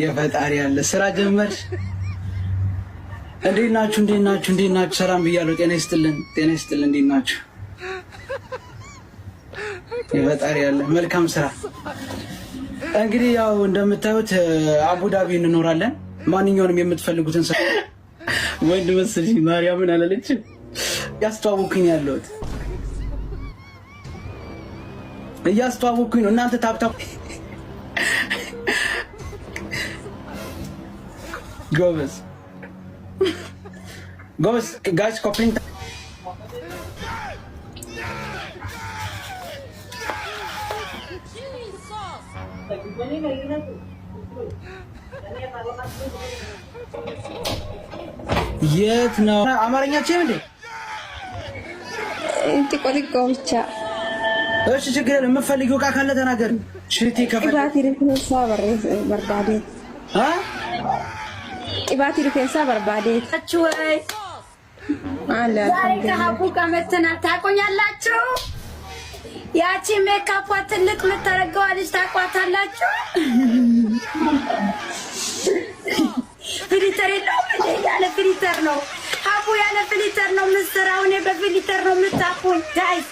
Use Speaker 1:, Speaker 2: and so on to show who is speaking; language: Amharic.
Speaker 1: የፈጣሪ ያለ ስራ ጀመርሽ? እንዴት ናችሁ? ሰላም ብያለሁ። ጤና ይስጥልን። እንዴት ናችሁ? የፈጣሪ ያለ መልካም ስራ። እንግዲህ ያው እንደምታዩት አቡዳቢ እንኖራለን። ማንኛውንም የምትፈልጉትን ሰው ወንድ መስልሽ ማርያምን አላለችም። ያስተዋወኩኝ ያለሁት እያስተዋወኩኝ ነው። እናንተ ታብታብ ጎበዝ ጋይስ ኮፕሊንግ የት ነው አማርኛ ቼም እንዴ?
Speaker 2: እንት ቆልቆ ብቻ
Speaker 1: እሺ፣ ችግር የለም። የምትፈልጊው ዕቃ ካለ ተናገር። ሽቲ
Speaker 2: ቅባት ሪፌንሳ በርባዴ ቅባት ሪፌንሳ በርባዴ
Speaker 3: ወይ
Speaker 2: አለ
Speaker 3: ከሀቡ ጋር መተናል። ታቆኛላችሁ። ያቺ ሜካፓ ትልቅ የምታረገዋ ልጅ ታቋታላችሁ። ፊልተር የለውም እንዴ? ያለ ፊልተር ነው ሀቡ፣ ያለ ፊልተር ነው የምትሰራው። እኔ በፊልተር ነው የምታቁኝ ጋይስ።